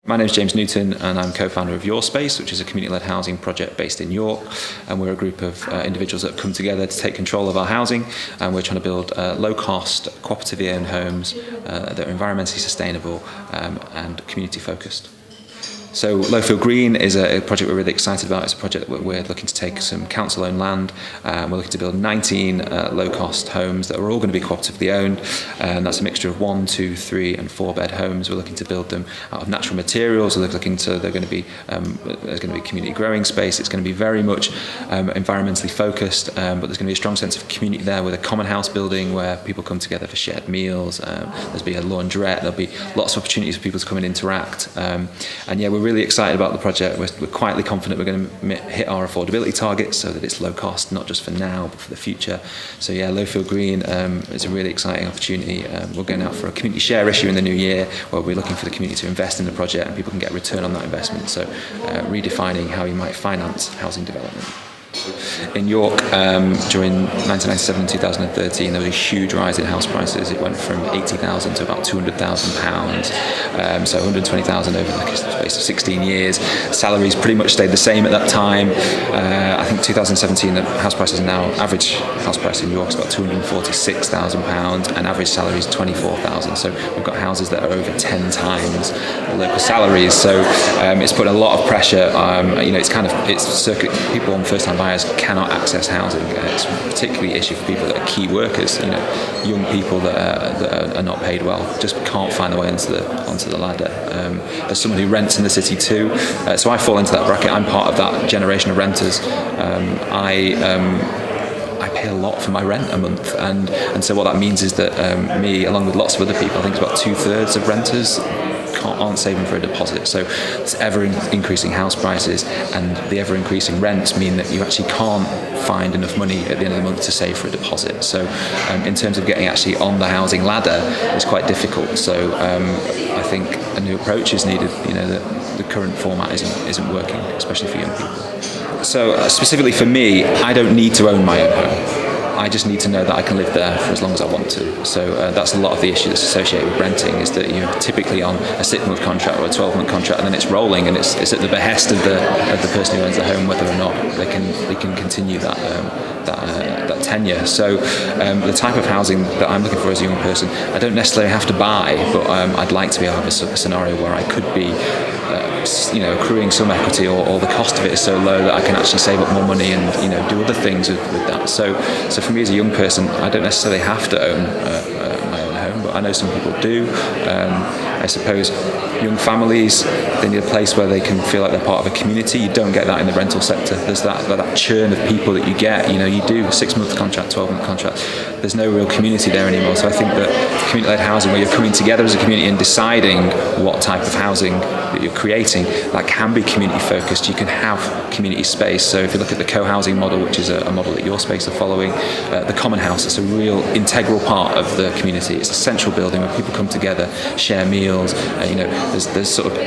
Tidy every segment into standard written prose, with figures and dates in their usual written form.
My name is James Newton and I'm co-founder of Your Space, which is a community-led housing project based in York, and we're a group of individuals that have come together to take control of our housing, and we're trying to build low-cost, cooperatively owned homes that are environmentally sustainable and community-focused. So Lowfield Green is a project we're really excited about. It's a project that we're looking to take some council-owned land. We're looking to build 19 low-cost homes that are all going to be cooperatively owned. And that's a mixture of 1, 2, 3 and 4 bed homes. We're looking to build them out of natural materials. So there's going to be community growing space. It's going to be very much environmentally focused, but there's going to be a strong sense of community there with a common house building where people come together for shared meals. There'll be a laundrette. There'll be lots of opportunities for people to come and interact. And yeah, we're really excited about the project. We're quietly confident we're going to hit our affordability targets so that it's low cost, not just for now, but for the future. So yeah, Lowfield Green is a really exciting opportunity. We're going out for a community share issue in the new year where we're looking for the community to invest in the project and people can get a return on that investment. So redefining how you might finance housing development. In York, during 1997 and 2013, there was a huge rise in house prices. It went from £80,000 to about £200,000, so £120,000 over the space of 16 years. Salaries pretty much stayed the same at that time. I think 2017, the house prices now, average house price in York is about £246,000, and average salary is £24,000. So we've got houses that are over 10 times the local salaries. So it's put a lot of pressure. People on first-time buyers cannot access housing. It's particularly an issue for people that are key workers, young people that are not paid well, just can't find their way onto the ladder. As someone who rents in the city too, so I fall into that bracket. I'm part of that generation of renters. I pay a lot for my rent a month, and so what that means is that me, along with lots of other people, I think it's about 2/3 of renters aren't saving for a deposit. So it's ever-increasing house prices and the ever-increasing rents mean that you actually can't find enough money at the end of the month to save for a deposit. So in terms of getting actually on the housing ladder, it's quite difficult. So I think a new approach is needed. The current format isn't working, especially for young people. So specifically for me, I don't need to own my own home. I just need to know that I can live there for as long as I want to. So that's a lot of the issue that's associated with renting, is that you're typically on a 6-month contract or a 12-month contract, and then it's rolling, and it's at the behest of the person who owns the home whether or not they can continue that tenure. So the type of housing that I'm looking for as a young person, I don't necessarily have to buy, but I'd like to be able to have a scenario where I could be accruing some equity, or the cost of it is so low that I can actually save up more money and do other things with that. So for me as a young person, I don't necessarily have to own my own home, but I know some people do. I suppose young families, they need a place where they can feel like they're part of a community. You don't get that in the rental sector. There's that churn of people that you get. You do a 6-month contract, 12-month contract. There's no real community there anymore. So I think that community-led housing, where you're coming together as a community and deciding what type of housing that you're creating, that can be community focused. You can have community space. So if you look at the co-housing model, which is a model that Your Space are following, the common house is a real integral part of the community. It's a central building where people come together, share meals. There's sort of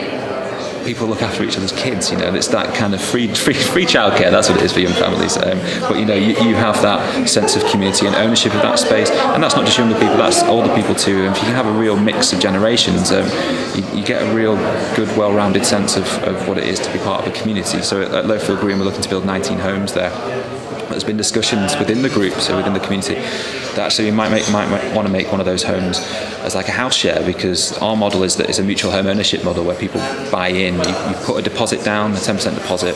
people look after each other's kids. It's that kind of free childcare. That's what it is for young families. But you have that sense of community and ownership of that space, and that's not just younger people. That's older people too. And if you can have a real mix of generations, you get a real good, well-rounded sense of what it is to be part of a community. So at Lowfield Green, we're looking to build 19 homes there. There's been discussions within the group, so within the community, that actually we might want to make one of those homes as like a house share, because our model is that it's a mutual home ownership model where people buy in. You put a deposit down, a 10% deposit,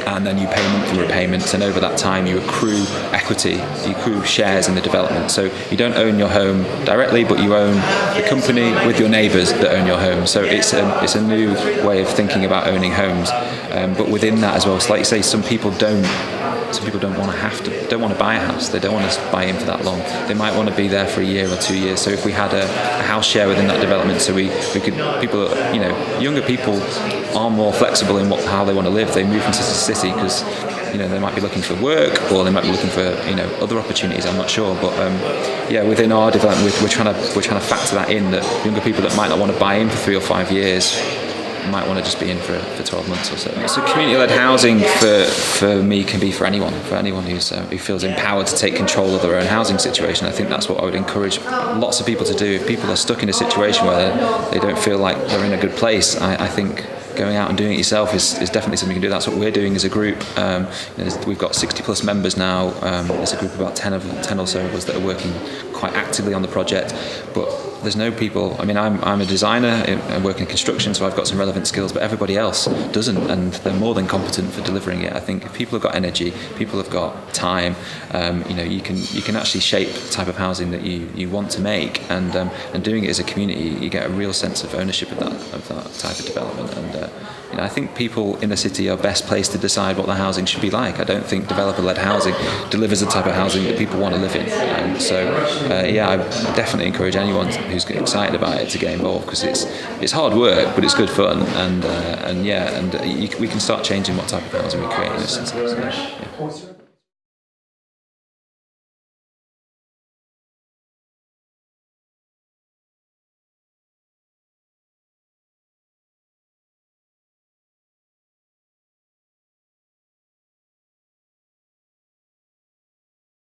and then you pay monthly repayments, and over that time you accrue equity, you accrue shares in the development. So you don't own your home directly, but you own the company with your neighbours that own your home. So it's a new way of thinking about owning homes. But within that as well, so like you say, some people don't want to buy a house. They don't want to buy in for that long. They might want to be there for a year or 2 years. So if we had a house share within that development, so we could, younger people are more flexible in how they want to live. They move into the city because they might be looking for work, or they might be looking for other opportunities. I'm not sure, but within our development, we're trying to factor that in, that younger people that might not want to buy in for 3 or 5 years might want to just be in for 12 months or so. So community-led housing for me can be for anyone who feels empowered to take control of their own housing situation. I think that's what I would encourage lots of people to do. If people are stuck in a situation where they don't feel like they're in a good place, I think going out and doing it yourself is definitely something you can do. That's what we're doing as a group. We've got 60 plus members now. There's a group of about 10 or so of us that are working quite actively on the project, but there's no people. I mean, I'm a designer, I work in construction, so I've got some relevant skills, but everybody else doesn't, and they're more than competent for delivering it. I think if people have got energy, people have got time, you can actually shape the type of housing that you want to make, and doing it as a community, you get a real sense of ownership of that type of development. And I think people in the city are best placed to decide what the housing should be like. I don't think developer-led housing delivers the type of housing that people want to live in. I definitely encourage anyone who's excited about it to get involved, because it's hard work, but it's good fun, and we can start changing what type of housing we create in this city. So, yeah.